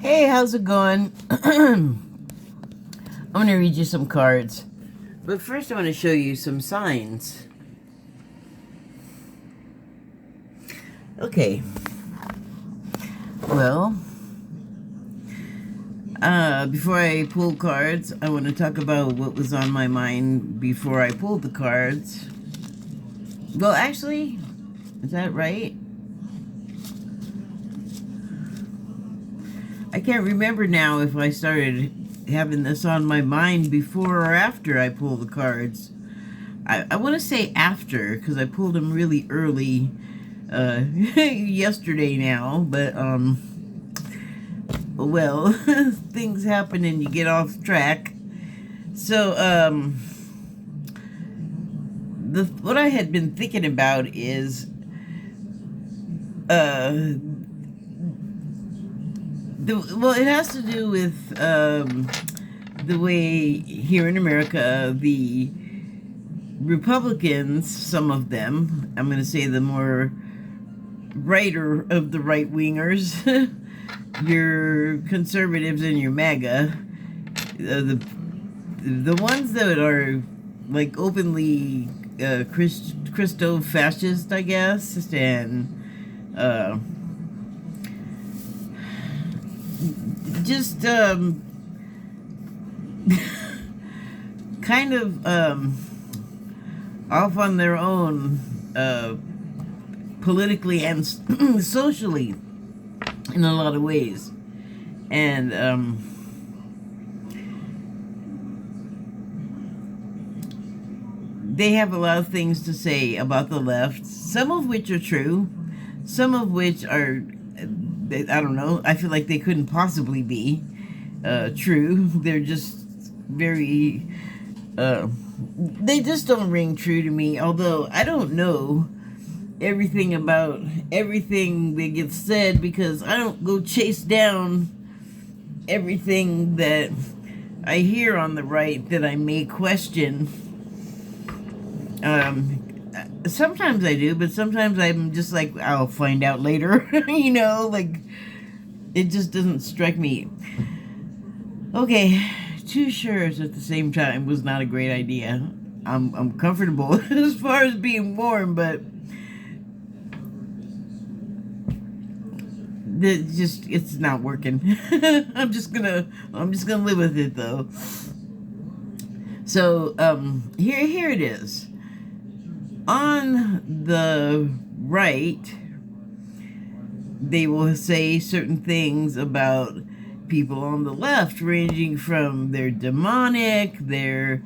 Hey, how's it going? I'm going to read you some cards. But first I want to show you some signs. Okay. Well, before I pull cards, I want to talk about what was on my mind before I pulled the cards. Well, actually, is that right? I can't remember now if I started having this on my mind before or after I pull the cards. I want to say after, because I pulled them really early yesterday now, but well, things happen and you get off track. So what I had been thinking about is it has to do with the way here in America the Republicans, some of them, I'm going to say the more righter of the right-wingers, your conservatives and your MAGA, the ones that are like openly Christo-fascist, I guess, and just kind of off on their own politically and socially in a lot of ways. And they have a lot of things to say about the left, some of which are true, some of which are, I don't know, I feel like they couldn't possibly be true. They're just very, they just don't ring true to me, although I don't know everything about everything that gets said because I don't go chase down everything that I hear on the right that I may question. Sometimes I do, but sometimes I'm just like, I'll find out later. You know, like, it just doesn't strike me. Okay, 2 shirts at the same time was not a great idea. I'm comfortable as far as being warm, but it's not working. I'm just gonna live with it though. So here it is. On the right, they will say certain things about people on the left, ranging from they're demonic, they're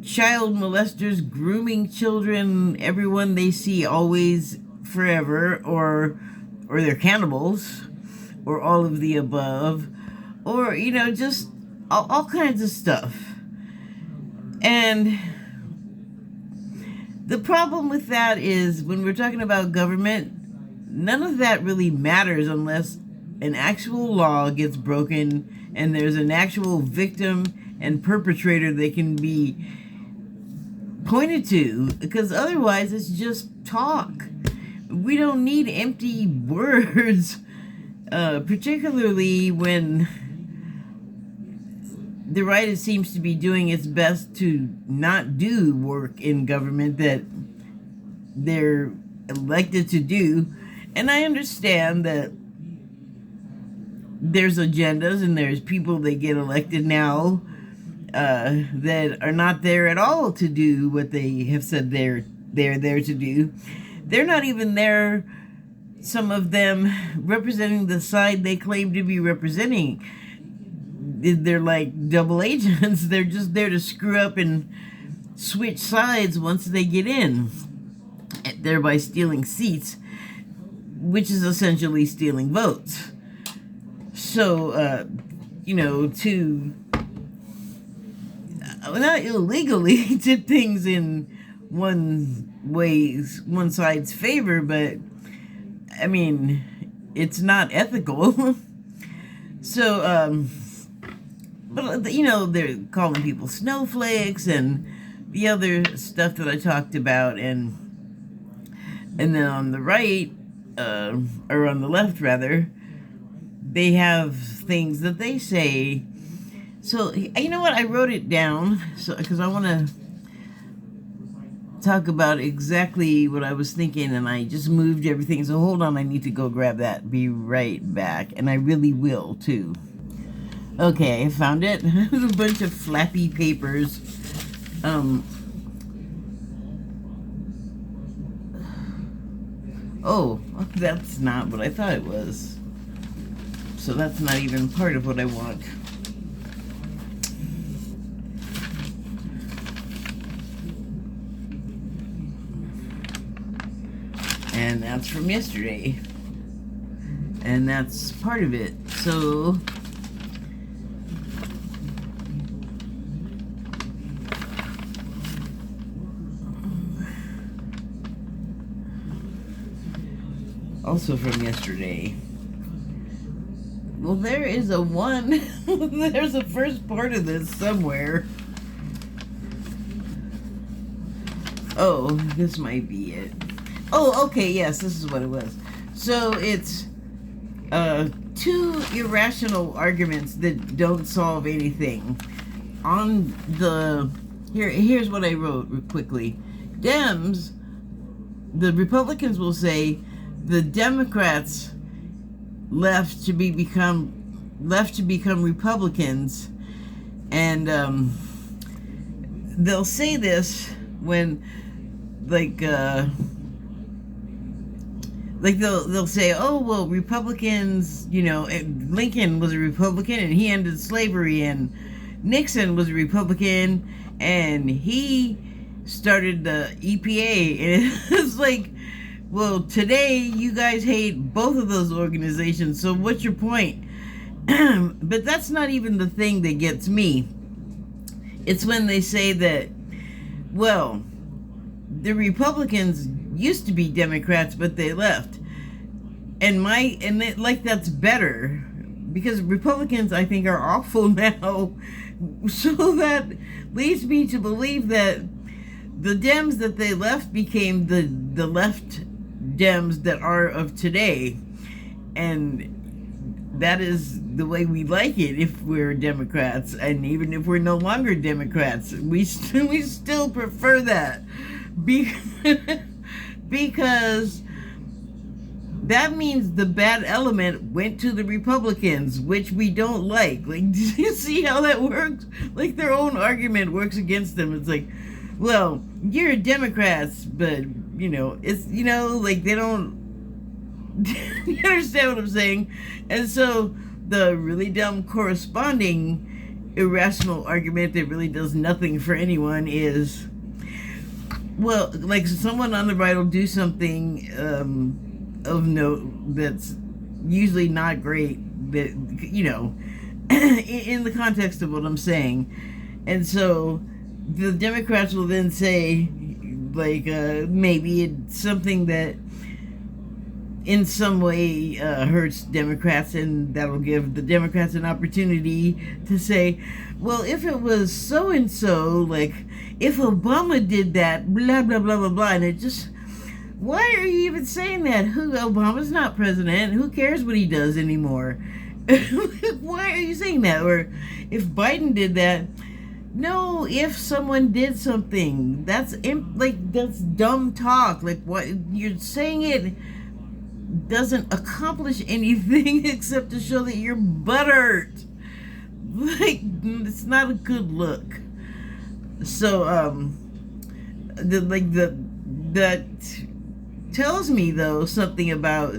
child molesters, grooming children, everyone they see always, forever, or they're cannibals, or all of the above, or, you know, just all kinds of stuff. And the problem with that is when we're talking about government, none of that really matters unless an actual law gets broken and there's an actual victim and perpetrator that can be pointed to, because otherwise it's just talk. We don't need empty words, particularly when the right seems to be doing its best to not do work in government that they're elected to do. And I understand that there's agendas and there's people that get elected now that are not there at all to do what they have said they're there to do. They're not even there, some of them, representing the side they claim to be representing. They're like double agents. They're just there to screw up and switch sides once they get in, thereby stealing seats, which is essentially stealing votes. So, you know, to not illegally tip things in one side's favor, but I mean, it's not ethical. So, but, you know, they're calling people snowflakes and the other stuff that I talked about, and then on the right, or on the left rather, they have things that they say. So, you know what? I wrote it down because I want to talk about exactly what I was thinking, and I just moved everything. So hold on, I need to go grab that. Be right back. And I really will, too. Okay, I found it. There's a bunch of flappy papers. Oh, that's not what I thought it was. So that's not even part of what I want. And that's from yesterday. And that's part of it. So also from yesterday. Well, there is a one. There's a first part of this somewhere. Oh, this might be it. Oh, okay, yes, this is what it was. So it's two irrational arguments that don't solve anything. On the here's what I wrote quickly. The Republicans will say the Democrats left to become Republicans, and they'll say this when they'll say, oh, well, Republicans, Lincoln was a Republican and he ended slavery, and Nixon was a Republican and he started the EPA. And it's like, well, today you guys hate both of those organizations, so what's your point? But that's not even the thing that gets me. It's when they say that, well, the Republicans used to be Democrats, but they left. That's better, because Republicans, I think, are awful now. So that leads me to believe that the Dems that they left became the left Dems that are of today. And that is the way we like it if we're Democrats. And even if we're no longer Democrats, we still prefer that. Because that means the bad element went to the Republicans, which we don't like. Like, do you see how that works? Like, their own argument works against them. It's like, well, you're Democrats, but, it's, like, they don't... You understand what I'm saying? And so the really dumb corresponding irrational argument that really does nothing for anyone is, well, like, someone on the right will do something of note that's usually not great, that, in the context of what I'm saying. And so the Democrats will then say, like, maybe it's something that in some way hurts Democrats, and that'll give the Democrats an opportunity to say, well, if it was so-and-so, like, if Obama did that, blah, blah, blah, blah, blah, and it just, why are you even saying that? Obama's not president. Who cares what he does anymore? Why are you saying that? Or if Biden did that, no, if someone did something, that's dumb talk. Like, what you're saying, it doesn't accomplish anything except to show that you're butthurt. Like, it's not a good look. So that tells me, though, something about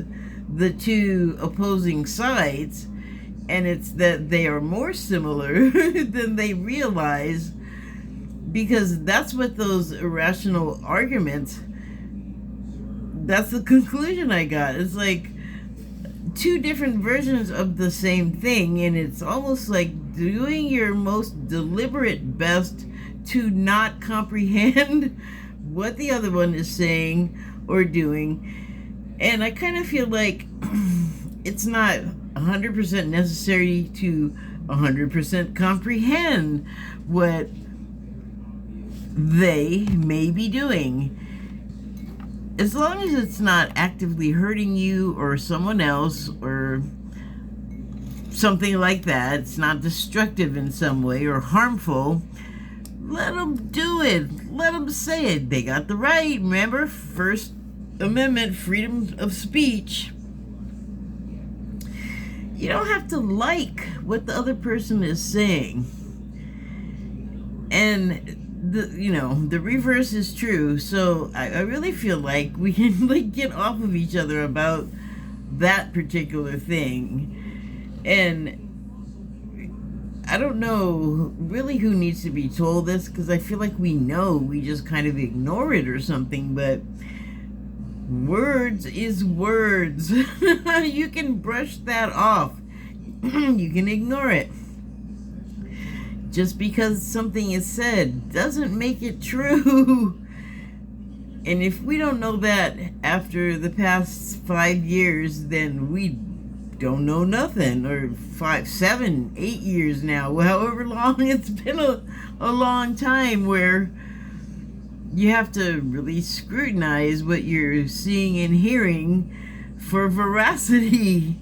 the two opposing sides, and it's that they are more similar than they realize, because that's what those irrational arguments, that's the conclusion I got. It's like two different versions of the same thing, and it's almost like doing your most deliberate best to not comprehend what the other one is saying or doing. And I kind of feel like it's not 100% necessary to 100% comprehend what they may be doing, as long as it's not actively hurting you or someone else, or something like that, it's not destructive in some way or harmful, let them do it. Let them say it. They got the right. Remember, First Amendment, freedom of speech. You don't have to like what the other person is saying. And the reverse is true. So I really feel like we can get off of each other about that particular thing. And I don't know really who needs to be told this, because I feel like we know, we just kind of ignore it or something, but words is words. You can brush that off. You can ignore it. Just because something is said doesn't make it true. And if we don't know that after the past 5 years, then we don't know nothing. Or 5, 7, 8 years now, however long it's been, a long time, where you have to really scrutinize what you're seeing and hearing for veracity,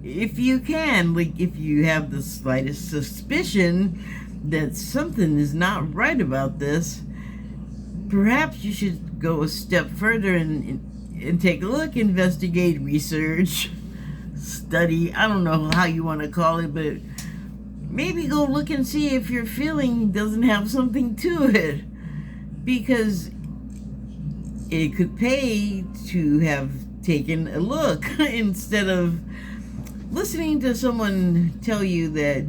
if you can. Like, if you have the slightest suspicion that something is not right about this, perhaps you should go a step further and take a look, investigate, research, study, I don't know how you want to call it, but maybe go look and see if your feeling doesn't have something to it, because it could pay to have taken a look instead of listening to someone tell you that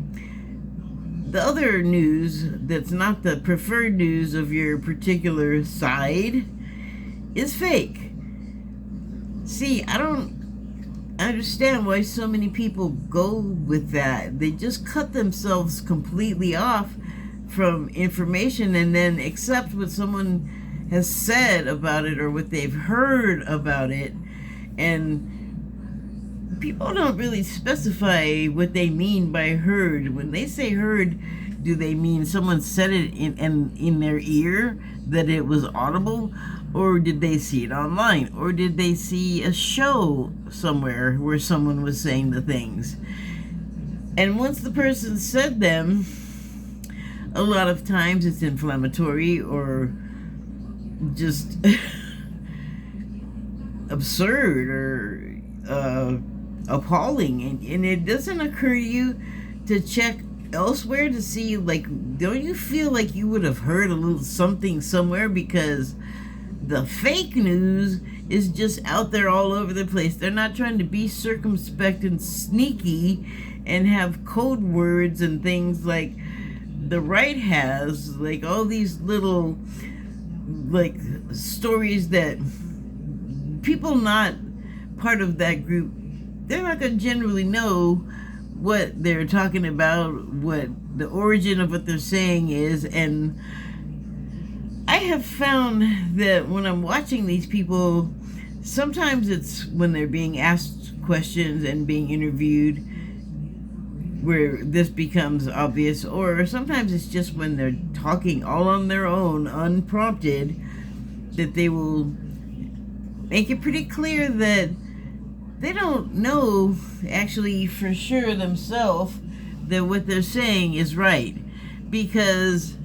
the other news that's not the preferred news of your particular side is fake. See, I don't understand why so many people go with that. They just cut themselves completely off from information and then accept what someone has said about it or what they've heard about it. And people don't really specify what they mean by heard. When they say heard, do they mean someone said it in their ear, that it was audible? Or did they see it online? Or did they see a show somewhere where someone was saying the things? And once the person said them, a lot of times it's inflammatory or just absurd or appalling. And it doesn't occur to you to check elsewhere to see, like, don't you feel like you would have heard a little something somewhere? Because the fake news is just out there all over the place. They're not trying to be circumspect and sneaky and have code words and things like the right has, like all these little like stories that people not part of that group, they're not going to generally know what they're talking about, what the origin of what they're saying is. And I have found that when I'm watching these people, sometimes it's when they're being asked questions and being interviewed where this becomes obvious, or sometimes it's just when they're talking all on their own, unprompted, that they will make it pretty clear that they don't know actually for sure themselves that what they're saying is right. Because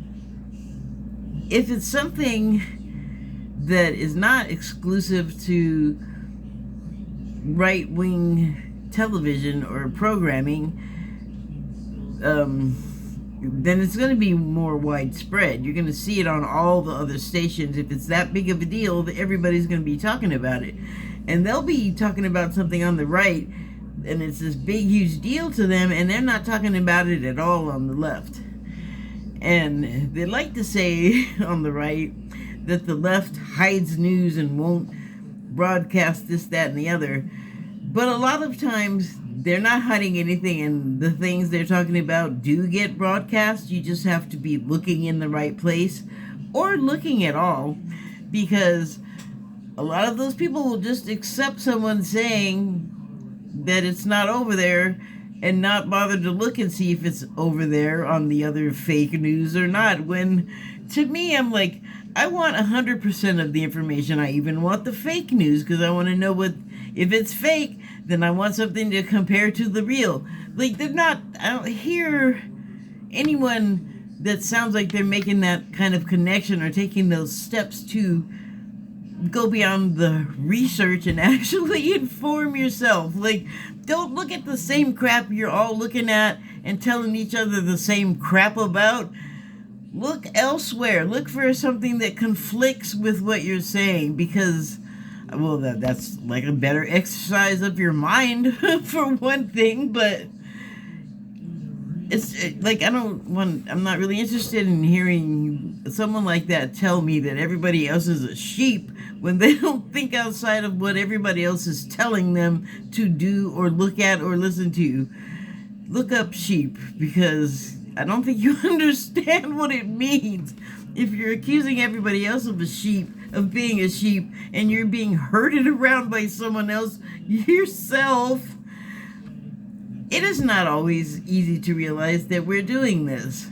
if it's something that is not exclusive to right-wing television or programming, then it's going to be more widespread. You're going to see it on all the other stations. If it's that big of a deal, everybody's going to be talking about it. And they'll be talking about something on the right, and it's this big, huge deal to them, and they're not talking about it at all on the left. And they like to say on the right that the left hides news and won't broadcast this, that, and the other. But a lot of times, they're not hiding anything, and the things they're talking about do get broadcast. You just have to be looking in the right place, or looking at all, because a lot of those people will just accept someone saying that it's not over there and not bother to look and see if it's over there on the other fake news or not. When, to me, I'm like, I want 100% of the information. I even want the fake news, because I want to know what, if it's fake, then I want something to compare to the real. Like, I don't hear anyone that sounds like they're making that kind of connection or taking those steps to go beyond the research and actually inform yourself. Like, don't look at the same crap you're all looking at and telling each other the same crap about. Look elsewhere. Look for something that conflicts with what you're saying, because, well, that's like a better exercise of your mind for one thing. But like, I'm not really interested in hearing someone like that tell me that everybody else is a sheep when they don't think outside of what everybody else is telling them to do or look at or listen to. Look up sheep, because I don't think you understand what it means. If you're accusing everybody else of being a sheep, and you're being herded around by someone else yourself, it is not always easy to realize that we're doing this.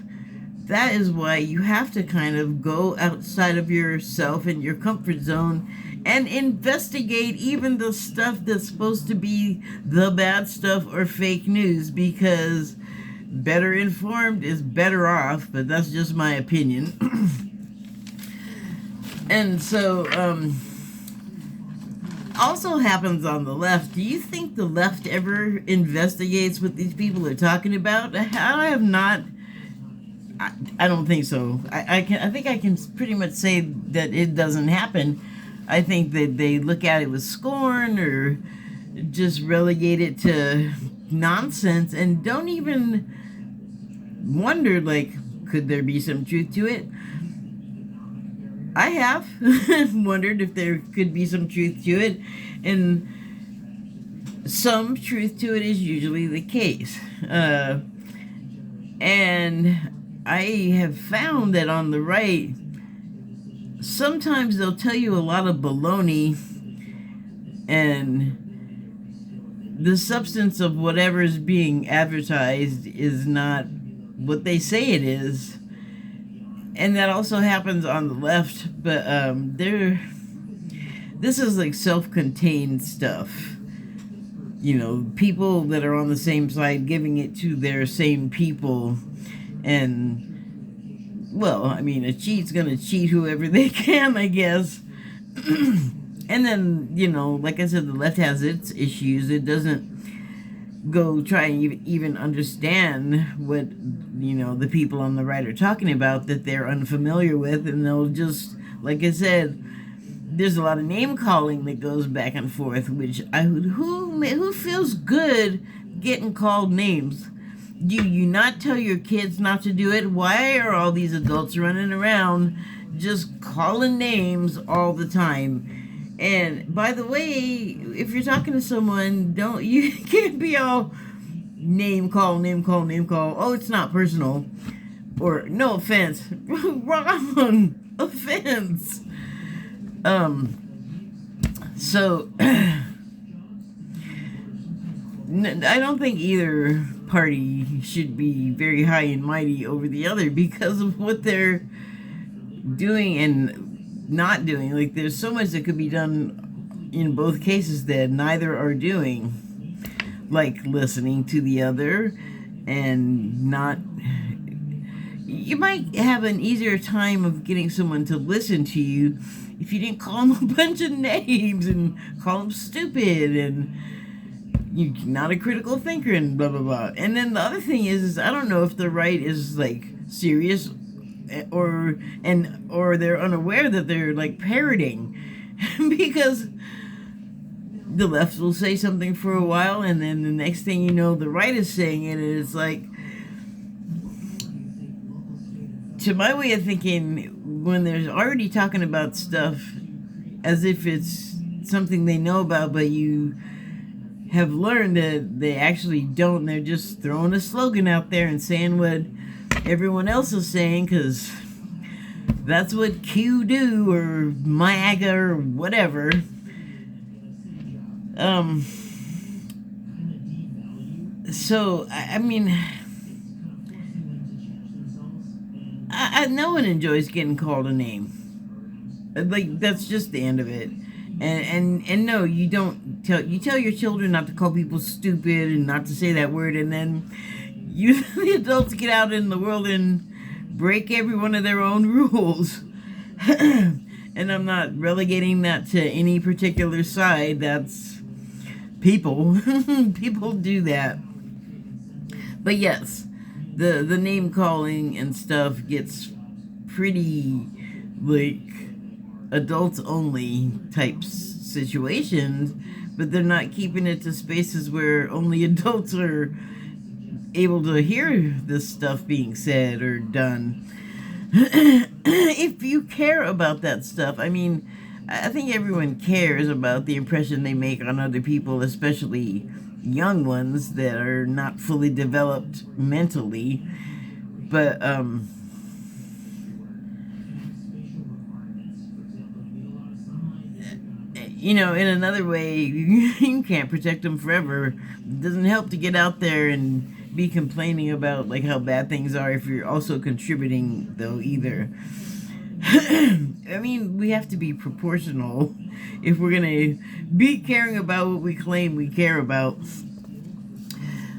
That is why you have to kind of go outside of yourself and your comfort zone and investigate even the stuff that's supposed to be the bad stuff or fake news, because better informed is better off, but that's just my opinion. And so, also happens on the left. Do you think the left ever investigates what these people are talking about? I have not. I don't think so. I think I can pretty much say that it doesn't happen. I think that they look at it with scorn, or just relegate it to nonsense, and don't even wonder, like, could there be some truth to it? I have wondered if there could be some truth to it, and some truth to it is usually the case. And I have found that on the right, sometimes they'll tell you a lot of baloney, and the substance of whatever is being advertised is not what they say it is. And that also happens on the left, but this is like self-contained stuff. You know, people that are on the same side giving it to their same people. And, well, I mean, a cheat's gonna cheat whoever they can, I guess. And then, you know, like I said, the left has its issues. It doesn't go try and even understand what, you know, the people on the right are talking about that they're unfamiliar with, and they'll just, like I said, there's a lot of name calling that goes back and forth, which who feels good getting called names? Do you not tell your kids not to do it? Why are all these adults running around just calling names all the time? And by the way, if you're talking to someone, you can't be all name call. Oh, it's not personal. Or no offense. Wrong offense. So I don't think either party should be very high and mighty over the other because of what they're doing and not doing. Like, there's so much that could be done in both cases that neither are doing, like listening to the other, and not, you might have an easier time of getting someone to listen to you if you didn't call them a bunch of names and call them stupid and you're not a critical thinker and blah blah blah. And then the other thing is I don't know if the right is like serious or they're unaware that they're like parroting, because the left will say something for a while and then the next thing you know the right is saying it, and it's like, to my way of thinking, when they're already talking about stuff as if it's something they know about, but you have learned that they actually don't, and they're just throwing a slogan out there and saying what everyone else is saying because that's what Q do, or MAGA or whatever. So I mean, no one enjoys getting called a name. Like, that's just the end of it. And no, you don't tell your children not to call people stupid and not to say that word, and then you the adults get out in the world and break every one of their own rules. And I'm not relegating that to any particular side. That's people. People do that. But yes, the name calling and stuff gets pretty like adults only type situations, but they're not keeping it to spaces where only adults are able to hear this stuff being said or done. If you care about that stuff, I mean, I think everyone cares about the impression they make on other people, especially young ones that are not fully developed mentally. But you know, in another way, you can't protect them forever. It doesn't help to get out there and be complaining about like how bad things are if you're also contributing though either. I mean, we have to be proportional if we're gonna be caring about what we claim we care about.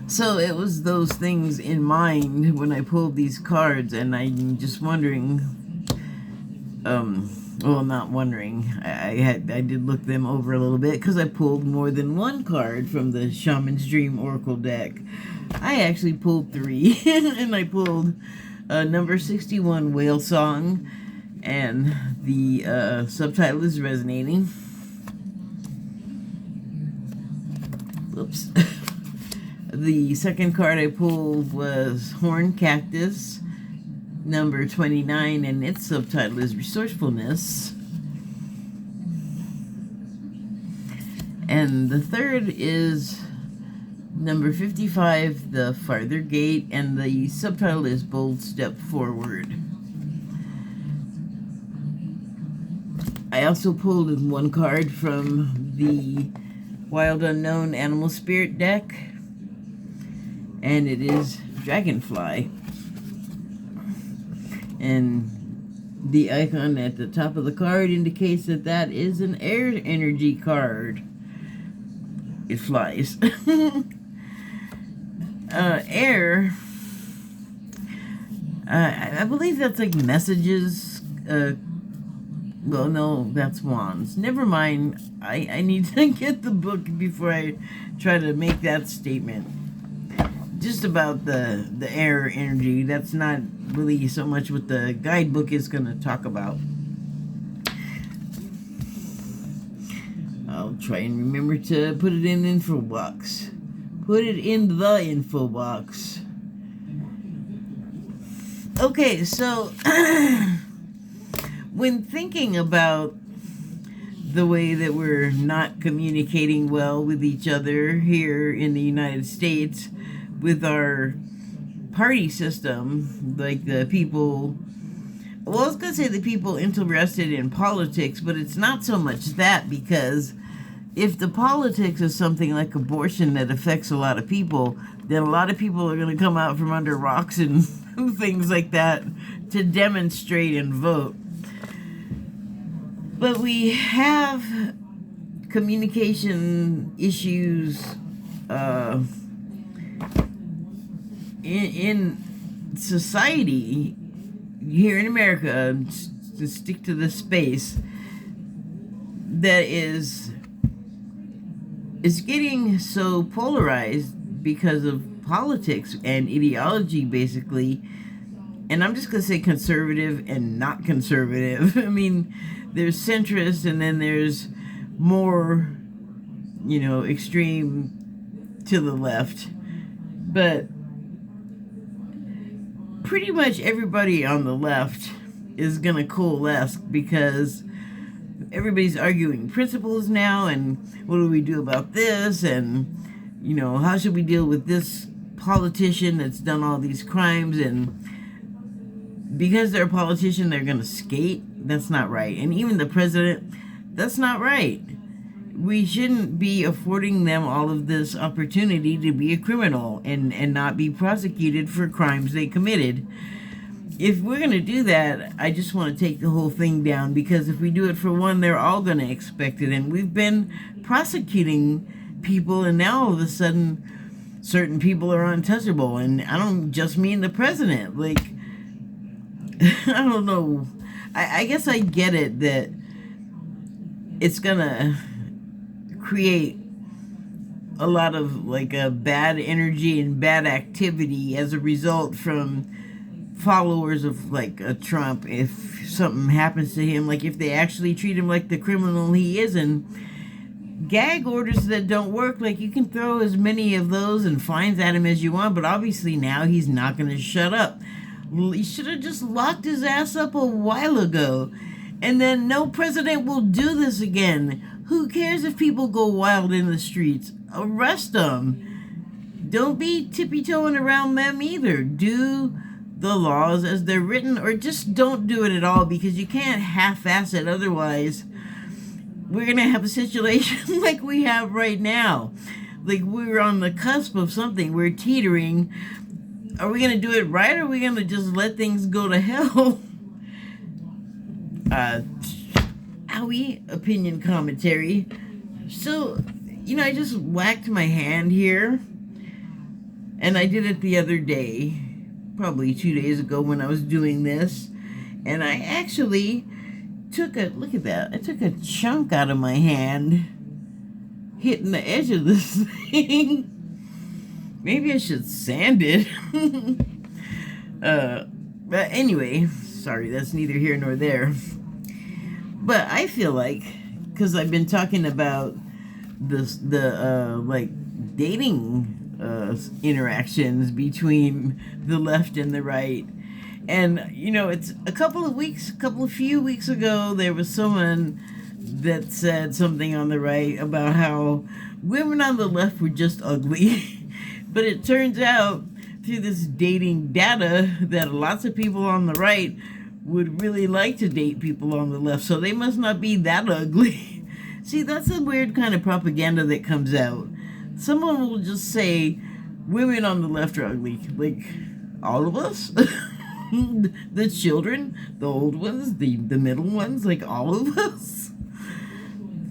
So it was those things in mind when I pulled these cards, and I'm just wondering, well, not wondering, I did look them over a little bit because I pulled more than one card from the Shaman's Dream Oracle deck. I actually pulled 3, and I pulled number 61, Whale Song, and the subtitle is Resonating. Whoops. The second card I pulled was Horn Cactus, number 29, and its subtitle is Resourcefulness. And the third is number 55, The Farther Gate, and the subtitle is Bold Step Forward. I also pulled one card from the Wild Unknown Animal Spirit deck, and it is Dragonfly. And the icon at the top of the card indicates that that is an air energy card. It flies. Air, I believe that's like messages. Well, no, that's wands. Never mind. I need to get the book before I try to make that statement. Just about the air energy. That's not really so much what the guidebook is going to talk about. I'll try and remember to put it in info box. Put it in the info box. Okay, so when thinking about the way that we're not communicating well with each other here in the United States, with our party system, like the people, well, I was going to say the people interested in politics, but it's not so much that, because if the politics is something like abortion that affects a lot of people, then a lot of people are going to come out from under rocks and things like that to demonstrate and vote. But we have communication issues in society here in America, to stick to this space, that is getting so polarized because of politics and ideology, basically. And I'm just going to say conservative and not conservative. I mean, there's centrist, and then there's more, you know, extreme to the left. But pretty much everybody on the left is going to coalesce, because everybody's arguing principles now, and what do we do about this, and, you know, how should we deal with this politician that's done all these crimes, and because they're a politician, they're going to skate. That's not right. And even the president, that's not right. We shouldn't be affording them all of this opportunity to be a criminal and not be prosecuted for crimes they committed. if we're going to do that, I just want to take the whole thing down, because if we do it for one, they're all going to expect it. And we've been prosecuting people, and now all of a sudden certain people are untouchable. And I don't just mean the president. Like, I don't know. I guess I get it that it's going to create a lot of like a bad energy and bad activity as a result from followers of like a Trump. If something happens to him, like if they actually treat him like the criminal he is, and gag orders that don't work, like you can throw as many of those and fines at him as you want, but obviously now he's not going to shut up. He should have just locked his ass up a while ago, and then no president will do this again. Who cares if people go wild in the streets? Arrest them. Don't be tippy-toeing around them either. Do the laws as they're written, or just don't do it at all, because you can't half-ass it. Otherwise, we're going to have a situation like we have right now. Like we're on the cusp of something. We're teetering. Are we going to do it right, or are we going to just let things go to hell? Owie, opinion commentary. So, I just whacked my hand here, and I did it the other day, probably 2 days ago when I was doing this, and I actually took look at that, I took a chunk out of my hand, hitting the edge of this thing. Maybe I should sand it. But anyway, sorry, that's neither here nor there. But I feel like, because I've been talking about the dating interactions between the left and the right, and it's a few weeks ago, there was someone that said something on the right about how women on the left were just ugly. But it turns out through this dating data that lots of people on the right would really like to date people on the left, so they must not be that ugly. See, that's a weird kind of propaganda that comes out. Someone will just say women on the left are ugly, like all of us. The children, the old ones, the middle ones, like all of us.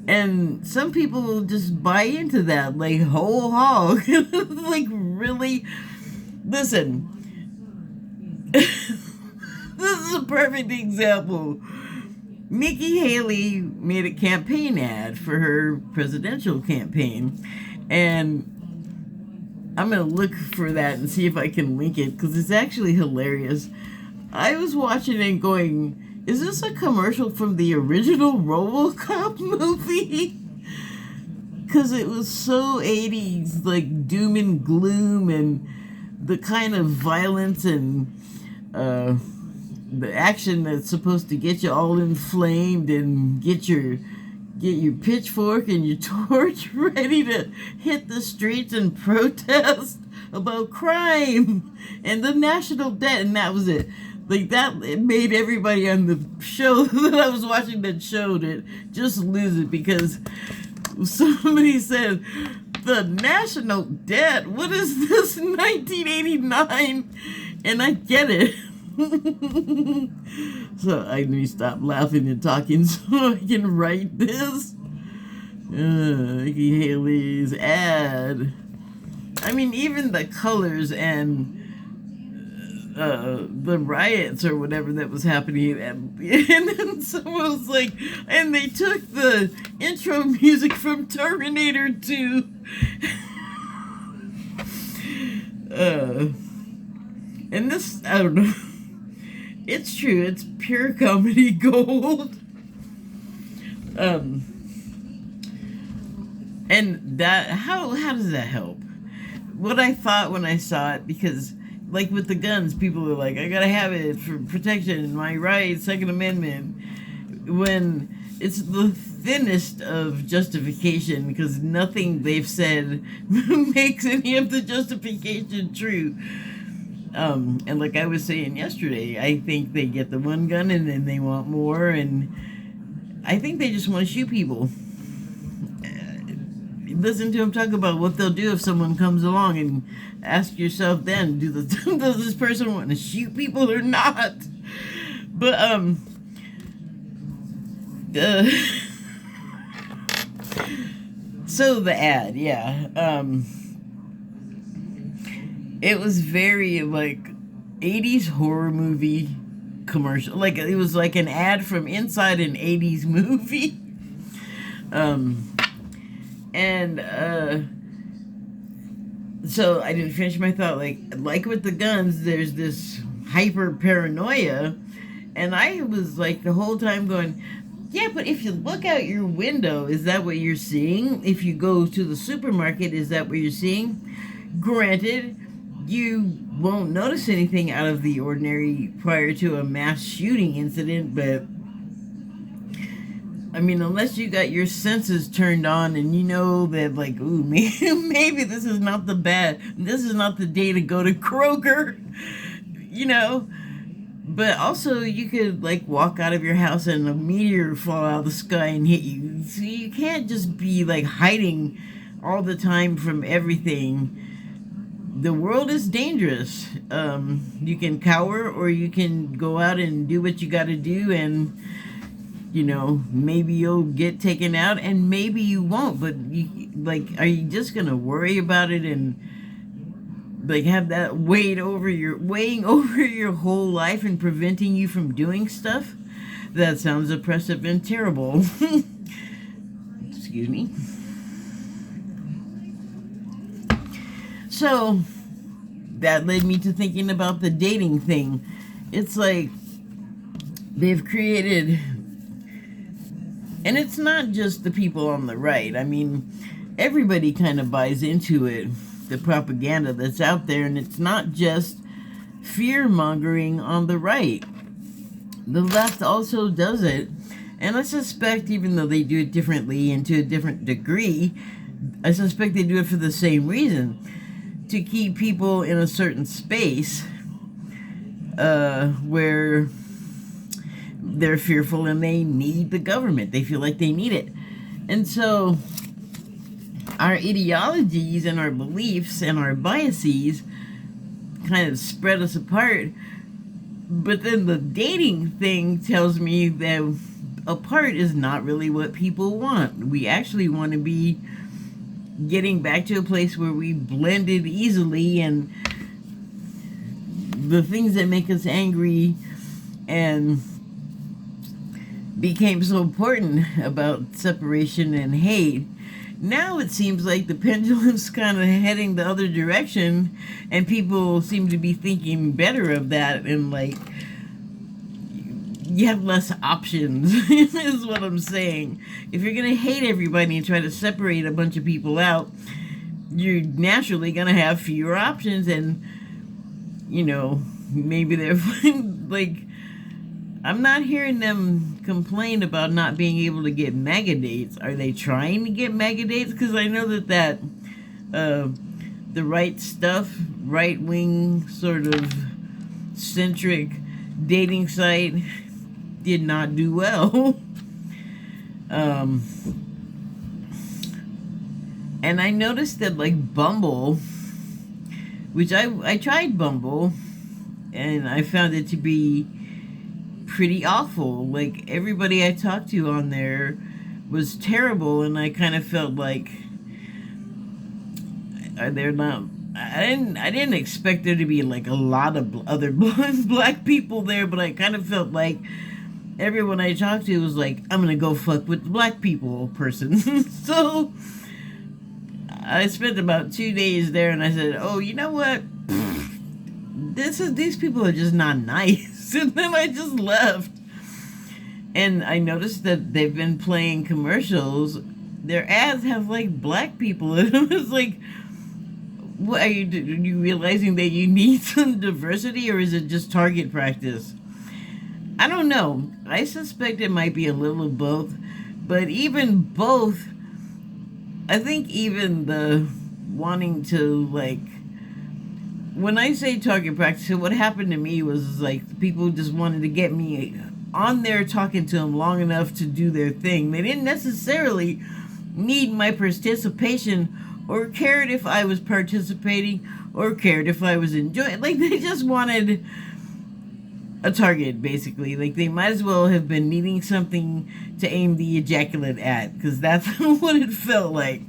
And some people will just buy into that, like whole hog. Like, really? Listen. This is a perfect example. Nikki Haley made a campaign ad for her presidential campaign. And I'm going to look for that and see if I can link it, because it's actually hilarious. I was watching and going, is this a commercial from the original RoboCop movie? Because it was so 80s, like doom and gloom, and the kind of violence and the action that's supposed to get you all inflamed and get your pitchfork and your torch ready to hit the streets and protest about crime and the national debt, and that was it. Like that, it made everybody on the show that I was watching that showed it just lose it, because somebody said, the national debt, what is this, 1989? And I get it. So I need to stop laughing and talking so I can write this. Nikki Haley's ad. I mean, even the colors and the riots or whatever that was happening, and then someone was like, and they took the intro music from Terminator 2. And this, I don't know. It's true. It's pure comedy gold. And that, how does that help? What I thought when I saw it, because like with the guns, people are like, I gotta have it for protection, my rights, Second Amendment. When it's the thinnest of justification, because nothing they've said makes any of the justification true. And like I was saying yesterday, I think they get the one gun and then they want more, and I think they just want to shoot people. listen to them talk about what they'll do if someone comes along, and ask yourself then, does this person want to shoot people or not? But so the ad, yeah, it was very like 80s horror movie commercial. Like, it was like an ad from inside an 80s movie. So I didn't finish my thought. Like with the guns, there's this hyper paranoia, and I was like the whole time going, yeah, but if you look out your window, is that what you're seeing? If you go to the supermarket, is that what you're seeing? Granted, you won't notice anything out of the ordinary prior to a mass shooting incident, but I mean, unless you got your senses turned on and you know that, like, ooh, maybe this is not the day to go to Kroger, you know. But also, you could, like, walk out of your house and a meteor fall out of the sky and hit you. So you can't just be, like, hiding all the time from everything. The world is dangerous. You can cower, or you can go out and do what you got to do, and, you know, maybe you'll get taken out, and maybe you won't. But are you just gonna worry about it and like have that weighing over your whole life and preventing you from doing stuff? That sounds oppressive and terrible. Excuse me. So that led me to thinking about the dating thing. It's like they've created, and it's not just the people on the right. I mean, everybody kind of buys into it, the propaganda that's out there, and it's not just fear-mongering on the right. The left also does it, and I suspect, even though they do it differently and to a different degree, I suspect they do it for the same reason, to keep people in a certain space where they're fearful and they need the government. They feel like they need it. And so our ideologies and our beliefs and our biases kind of spread us apart. But then the dating thing tells me that apart is not really what people want. We actually want to be getting back to a place where we blended easily, and the things that make us angry and became so important about separation and hate, now it seems like the pendulum's kind of heading the other direction, and people seem to be thinking better of that, and like you have less options is what I'm saying. If you're gonna hate everybody and try to separate a bunch of people out, you're naturally gonna have fewer options, and you know, maybe they're like, I'm not hearing them complain about not being able to get mega dates. Are they trying to get mega dates? Because I know that the right stuff, right-wing sort of centric dating site did not do well. And I noticed that, like, Bumble, which I tried Bumble, and I found it to be pretty awful. Like, everybody I talked to on there was terrible, and I kind of felt like they're not. I didn't expect there to be like a lot of other black people there, but I kind of felt like everyone I talked to was like, I'm gonna go fuck with the black people person. So I spent about 2 days there, and I said, oh, you know what? These people are just not nice. And then I just left. And I noticed that they've been playing commercials. Their ads have like black people in them. It's like, what are you realizing that you need some diversity, or is it just target practice? I don't know. I suspect it might be a little of both. But even both, I think even the wanting to, like, when I say target practice, what happened to me was like people just wanted to get me on there talking to them long enough to do their thing. They didn't necessarily need my participation or cared if I was participating or cared if I was enjoying. Like, they just wanted a target, basically. Like, they might as well have been needing something to aim the ejaculate at, because that's what it felt like.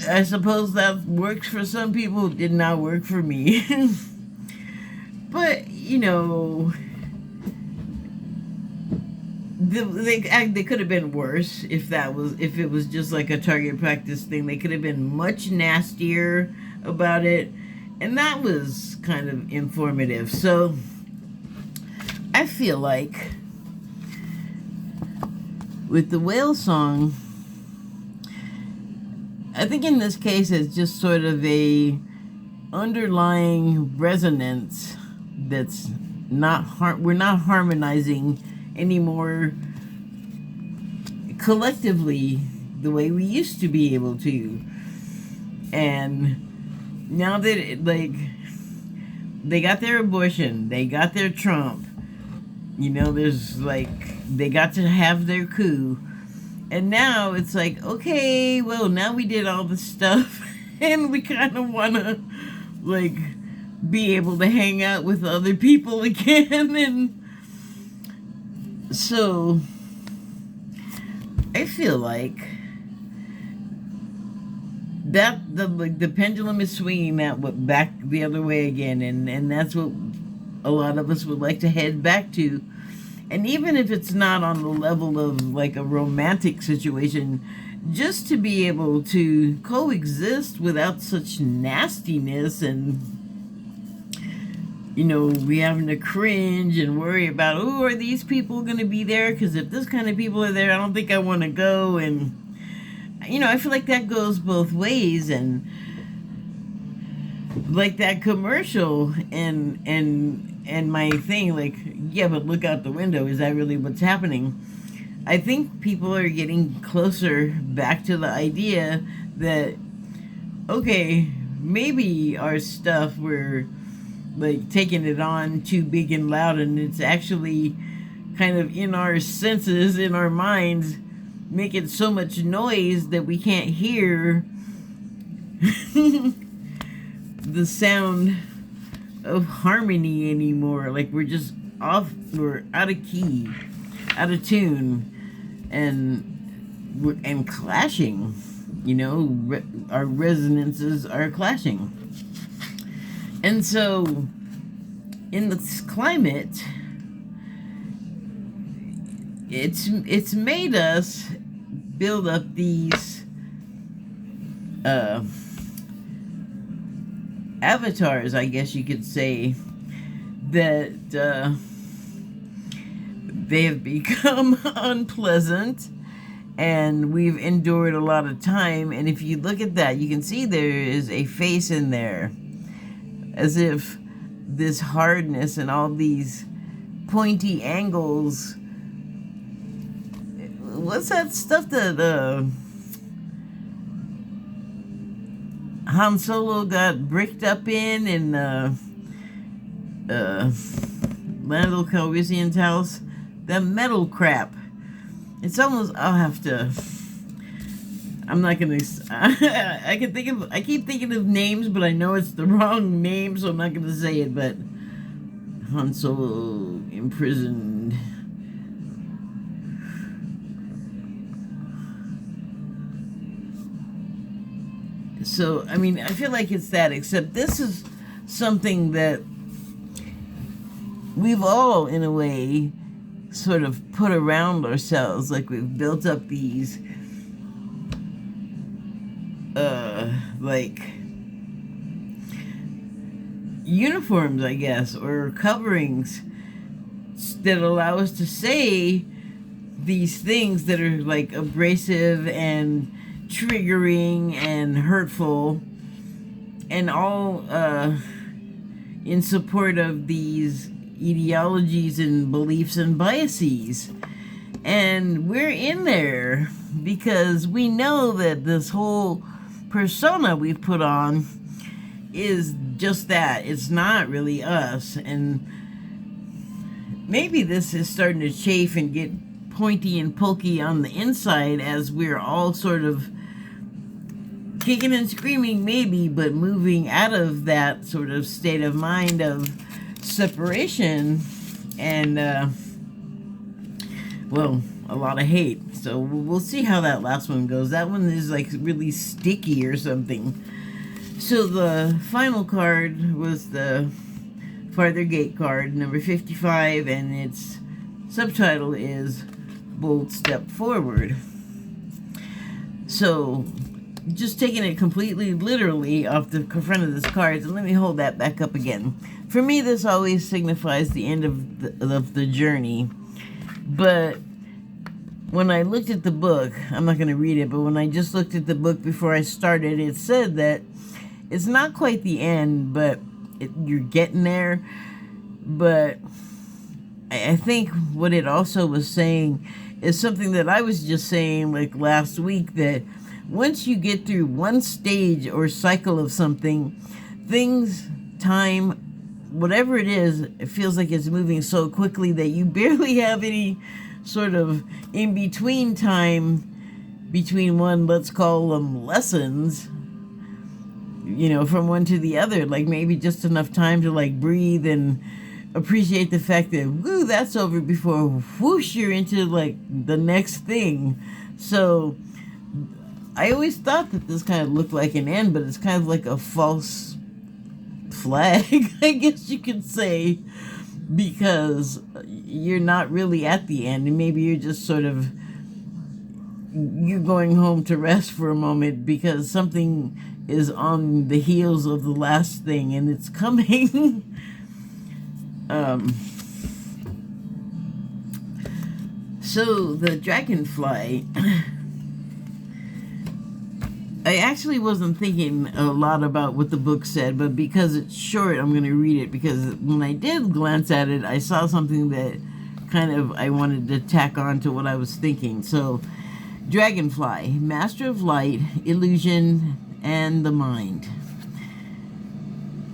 I suppose that works for some people. It did not work for me. But, you know, they could have been worse if it was just like a target practice thing. They could have been much nastier about it, and that was kind of informative. So I feel like with the whale song, I think in this case it's just sort of a underlying resonance that's we're not harmonizing anymore collectively the way we used to be able to. And now that they got their abortion, they got their Trump, you know, there's they got to have their coup, and now it's like, okay, well, now we did all this stuff and we kind of want to be able to hang out with other people again. And so I feel like that the pendulum is swinging back the other way again, and that's what a lot of us would like to head back to. And even if it's not on the level of a romantic situation, just to be able to coexist without such nastiness, and you know, we having to cringe and worry about, oh, are these people going to be there? Because if this kind of people are there, I don't think I want to go. And you know, I feel like that goes both ways. And like that commercial and my thing, yeah, but look out the window. Is that really what's happening? I think people are getting closer back to the idea that, okay, maybe our stuff, we're taking it on too big and loud, and it's actually kind of in our senses, in our minds, making so much noise that we can't hear the sound of harmony anymore. We're just off, we're out of key, out of tune, and clashing. You know, our resonances are clashing. And so in this climate, it's made us build up these avatars, I guess you could say, that they have become unpleasant, and we've endured a lot of time. And if you look at that, you can see there is a face in there, as if this hardness and all these pointy angles. What's that stuff that Han Solo got bricked up in Lando Calrissian's house? The metal crap. It's almost, I'm not gonna. I keep thinking of names, but I know it's the wrong name, so I'm not gonna say it. But Han Solo imprisoned. So I mean, I feel like it's that. Except this is something that we've all, in a way, sort of put around ourselves. We've built up these. Uniforms, I guess, or coverings that allow us to say these things that are abrasive and triggering and hurtful, and all in support of these ideologies and beliefs and biases. And we're in there because we know that this whole persona we've put on is just that. It's not really us. And maybe this is starting to chafe and get pointy and pokey on the inside, as we're all sort of kicking and screaming maybe, but moving out of that sort of state of mind of separation and well, a lot of hate. So we'll see how that last one goes. That one is like really sticky or something. So the final card was the Farther Gate card, number 55, and its subtitle is Bold Step Forward. So just taking it completely literally off the front of this card, and let me hold that back up again. For me, this always signifies the end of the journey. But when I looked at the book, I'm not going to read it, but when I just looked at the book before I started, it said that it's not quite the end, but you're getting there. But I think what it also was saying is something that I was just saying like last week, that once you get through one stage or cycle of something, things, time, whatever it is, it feels like it's moving so quickly that you barely have any sort of in-between time between one, let's call them lessons, you know, from one to the other. Like maybe just enough time to like breathe and appreciate the fact that, woo, that's over before, whoosh, you're into like the next thing. So I always thought that this kind of looked like an end, but it's kind of like a false flag, I guess you could say, because you're not really at the end, and maybe you're just sort of, you're going home to rest for a moment because something is on the heels of the last thing and it's coming. So the dragonfly, I actually wasn't thinking a lot about what the book said, but because it's short, I'm going to read it, because when I did glance at it, I saw something that kind of I wanted to tack on to what I was thinking. So, dragonfly, master of light, illusion, and the mind.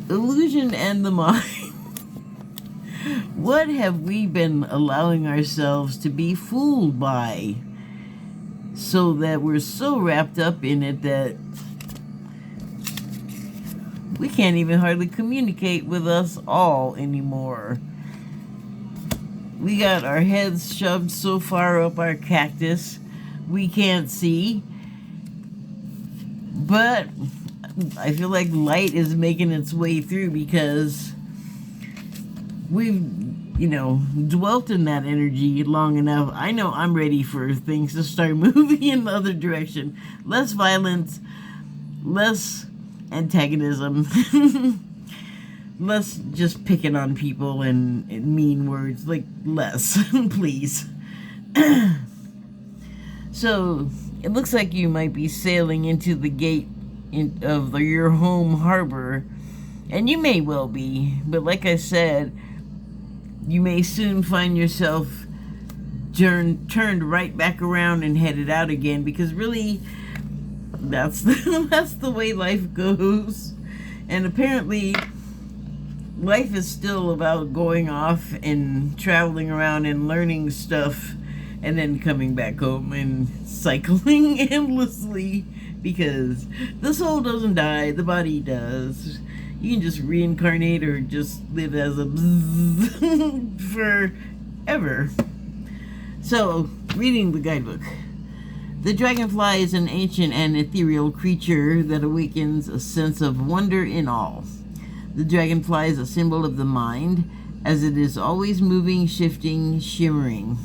Illusion and the mind. What have we been allowing ourselves to be fooled by, so that we're so wrapped up in it that we can't even hardly communicate with us all anymore? We got our heads shoved so far up our cactus we can't see. But I feel like light is making its way through, because we've, you know, dwelt in that energy long enough. I know I'm ready for things to start moving in the other direction. Less violence, less antagonism, less just picking on people and mean words, like less, please. So it looks like you might be sailing into the gate of your home harbor, and you may well be, but like I said, you may soon find yourself turned right back around and headed out again, because really that's the way life goes. And apparently life is still about going off and traveling around and learning stuff, and then coming back home and cycling endlessly, because the soul doesn't die, the body does. You can just reincarnate or just live as a bzzz forever. So, reading the guidebook. The dragonfly is an ancient and ethereal creature that awakens a sense of wonder in all. The dragonfly is a symbol of the mind, as it is always moving, shifting, shimmering.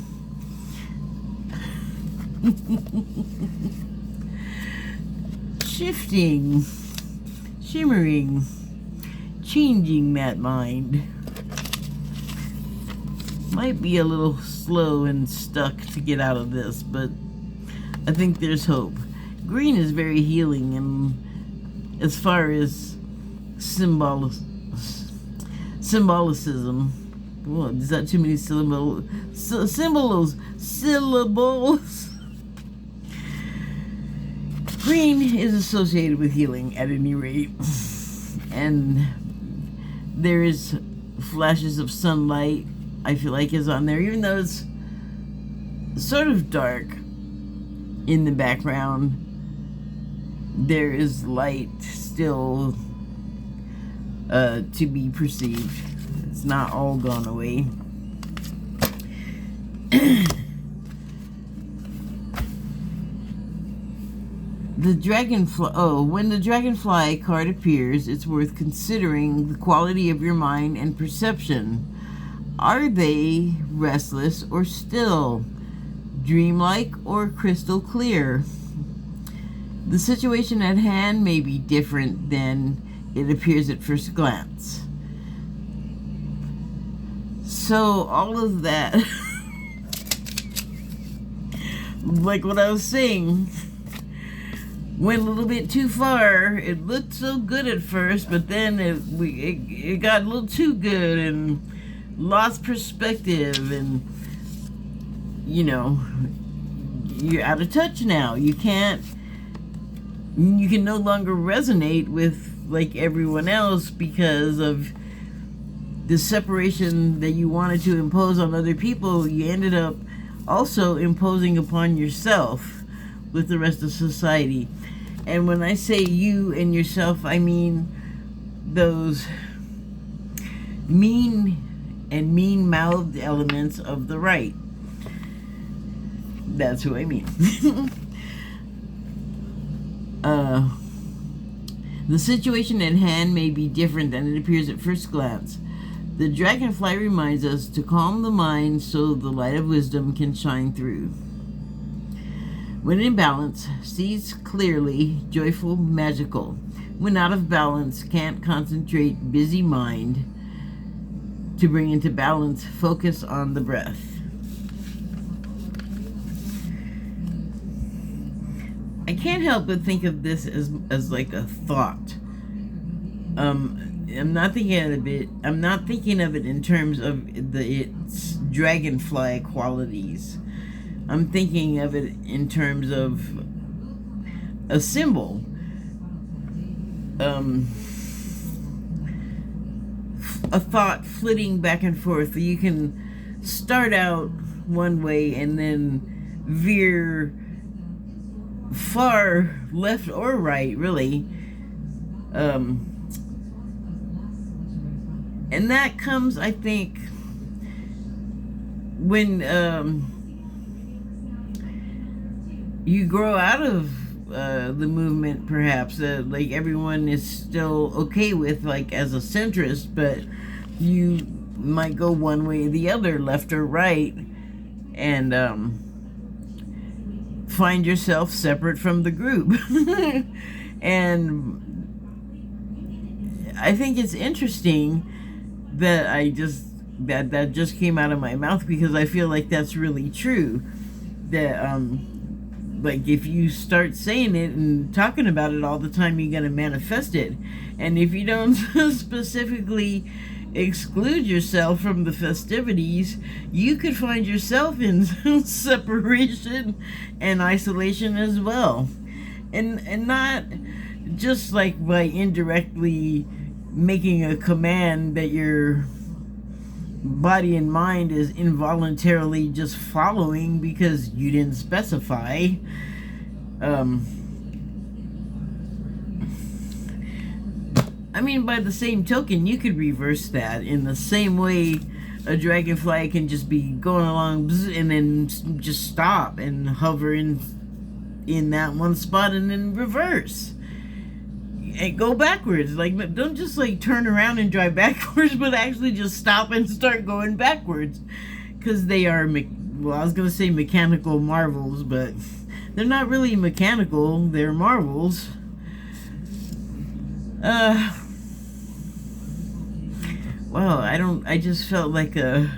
Shifting, shimmering, changing that mind. Might be a little slow and stuck to get out of this, but I think there's hope. Green is very healing, and as far as symbolicism, well, is that too many syllables? Green is associated with healing at any rate, and there is flashes of sunlight, I feel like, is on there, even though it's sort of dark in the background, there is light still to be perceived. It's not all gone away. The dragonfly. Oh, when the dragonfly card appears, it's worth considering the quality of your mind and perception. Are they restless or still? Dreamlike or crystal clear? The situation at hand may be different than it appears at first glance. So all of that, like what I was saying, went a little bit too far. It looked so good at first, but then it got a little too good and lost perspective, and you're out of touch now. You can no longer resonate with like everyone else because of the separation that you wanted to impose on other people. You ended up also imposing upon yourself with the rest of society. And when I say you and yourself, I mean those mean-mouthed elements of the right. That's who I mean. The situation at hand may be different than it appears at first glance. The dragonfly reminds us to calm the mind so the light of wisdom can shine through. When in balance, sees clearly, joyful, magical. When out of balance, can't concentrate, busy mind. To bring into balance, focus on the breath. I can't help but think of this as like a thought. I'm not thinking of it in terms of its dragonfly qualities. I'm thinking of it in terms of a symbol. A thought flitting back and forth. You can start out one way and then veer far left or right, really. And that comes, I think, when you grow out of the movement, perhaps, like everyone is still okay with, like as a centrist, but you might go one way or the other, left or right, and find yourself separate from the group. And I think it's interesting that that just came out of my mouth, because I feel like that's really true. That like if you start saying it and talking about it all the time, you're gonna manifest it. And if you don't specifically exclude yourself from the festivities, you could find yourself in separation and isolation as well. And not just like by indirectly making a command that your body and mind is involuntarily just following because you didn't specify. I mean, by the same token, you could reverse that in the same way a dragonfly can just be going along and then just stop and hover in that one spot and then reverse. And go backwards. Like, don't just like turn around and drive backwards, but actually just stop and start going backwards. Because they are, well, I was going to say mechanical marvels, but they're not really mechanical, they're marvels. Well, I just felt like a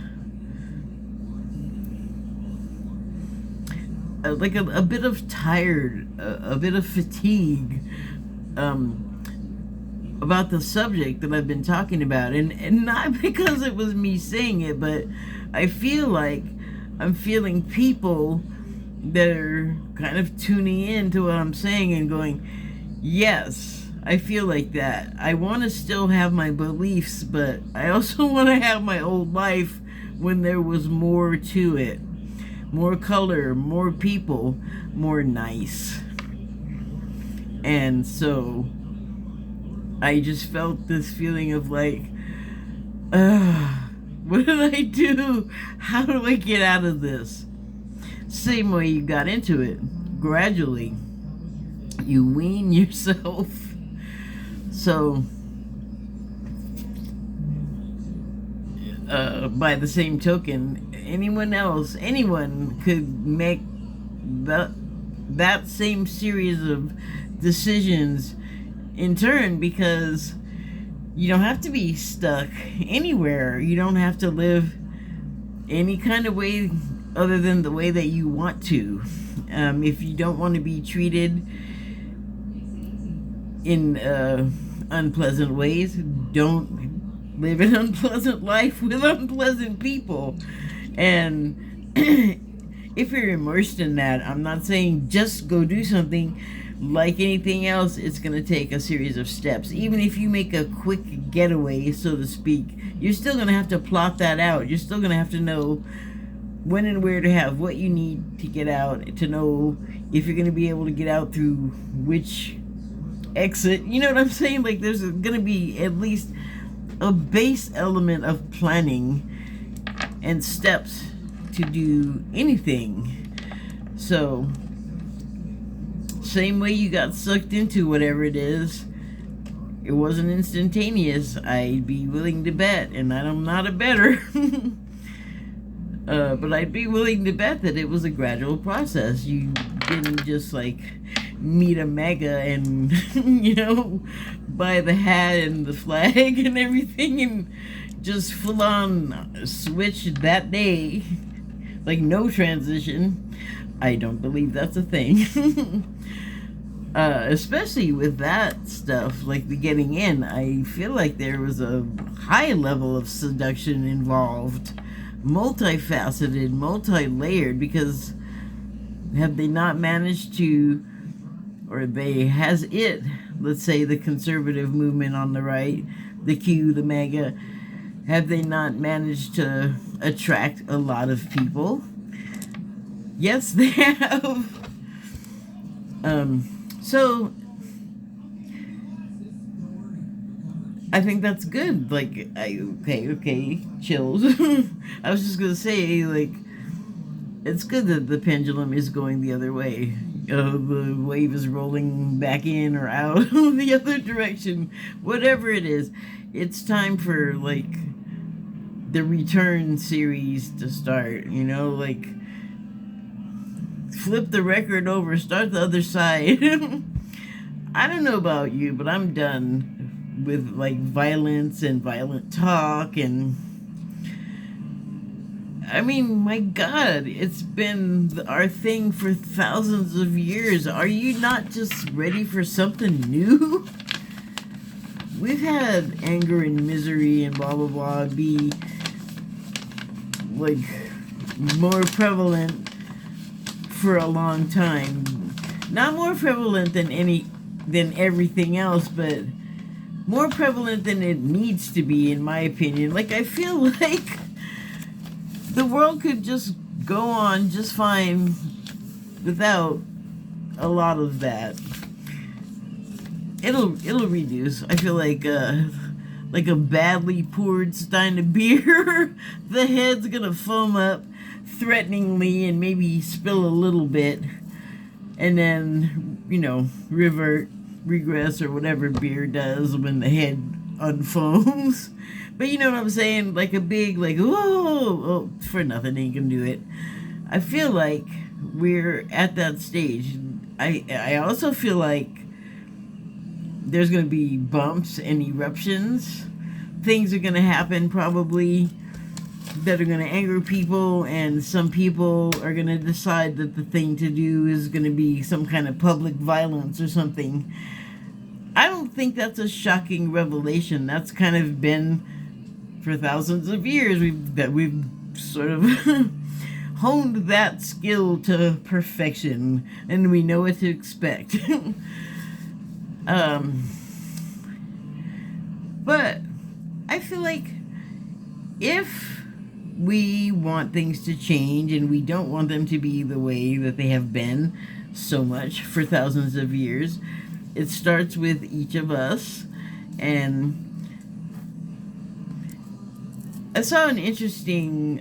bit of tired, a bit of fatigue, about the subject that I've been talking about, and not because it was me saying it, but I feel like I'm feeling people that are kind of tuning in to what I'm saying and going, yes, I feel like that. I want to still have my beliefs, but I also want to have my old life when there was more to it. more color, more people, more nice. And so I just felt this feeling of like, what did I do? How do I get out of this? Same way you got into it. Gradually, you wean yourself. So, by the same token, anyone could make that same series of decisions in turn, because you don't have to be stuck anywhere. You don't have to live any kind of way other than the way that you want to. If you don't want to be treated in unpleasant ways, don't live an unpleasant life with unpleasant people. And if you're immersed in that, I'm not saying just go do something. Like anything else, it's going to take a series of steps. Even if you make a quick getaway, so to speak, you're still going to have to plot that out. You're still going to have to know when and where to have what you need to get out, to know if you're going to be able to get out through which exit. You know what I'm saying? Like, there's going to be at least a base element of planning and steps to do anything. So, same way you got sucked into whatever it is, it wasn't instantaneous. I'd be willing to bet, and I'm not a bettor, but I'd be willing to bet that it was a gradual process. You didn't just like meet a mega and buy the hat and the flag and everything and just full on switch that day, like no transition. I don't believe that's a thing. Especially with that stuff, like the getting in, I feel like there was a high level of seduction involved, multifaceted, multi-layered, because have they not managed to, or let's say the conservative movement on the right, the Q, the MAGA, have they not managed to attract a lot of people? Yes, they have. So I think that's good. Like, okay, chills. I was just gonna say, like, it's good that the pendulum is going the other way. The wave is rolling back in or out the other direction. Whatever it is, it's time for, like, the return series to start. Like, flip the record over, start the other side. I don't know about you, but I'm done with like violence and violent talk. And I mean, my God, it's been our thing for thousands of years. Are you not just ready for something new? We've had anger and misery and blah blah blah be like more prevalent for a long time. Not more prevalent than everything else, but more prevalent than it needs to be, in my opinion. Like, I feel like the world could just go on just fine without a lot of that. It'll reduce. I feel like a badly poured stein of beer, the head's gonna foam up threateningly and maybe spill a little bit, and then regress, or whatever beer does when the head unfoams. But you know what I'm saying? Like a big, like, oh, for nothing, ain't gonna do it. I feel like we're at that stage. I also feel like there's gonna be bumps and eruptions. Things are gonna happen probably that are going to anger people, and some people are going to decide that the thing to do is going to be some kind of public violence or something. I don't think that's a shocking revelation. That's kind of been for thousands of years. We've sort of honed that skill to perfection, and we know what to expect. But I feel like if we want things to change, and we don't want them to be the way that they have been so much for thousands of years. It starts with each of us. And I saw an interesting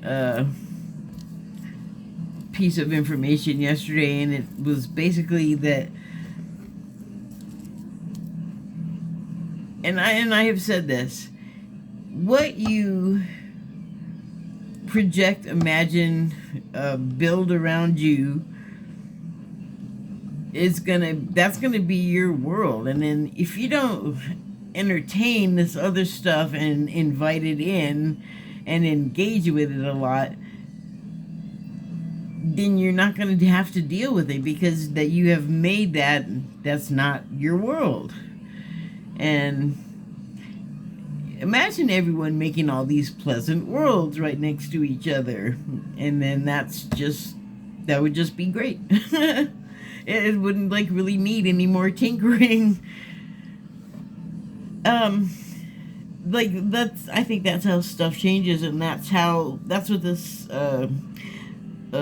piece of information yesterday, and it was basically that, and I have said this, what you project, imagine, build around you that's gonna be your world. And then if you don't entertain this other stuff and invite it in and engage with it a lot, then you're not going to have to deal with it, because that you have made that's not your world. And imagine everyone making all these pleasant worlds right next to each other, and then that would just be great. It wouldn't really need any more tinkering. I think that's how stuff changes, and that's what this a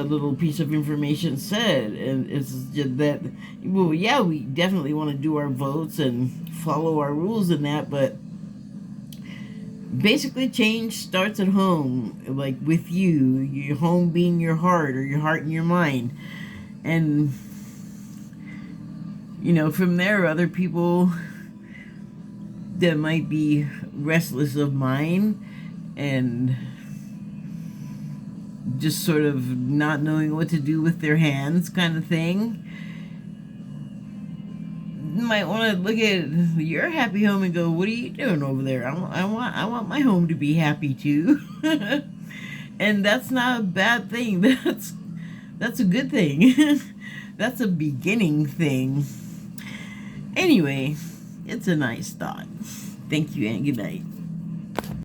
little piece of information said. And it's just that, well, yeah, we definitely want to do our votes and follow our rules and that, but basically change starts at home, with you, your home being your heart, or your heart and your mind. And from there, other people that might be restless of mind and just sort of not knowing what to do with their hands, kind of thing, might want to look at your happy home and go, what are you doing over there? I want my home to be happy too. And that's not a bad thing. That's a good thing. That's a beginning thing. Anyway, it's a nice thought. Thank you and good night.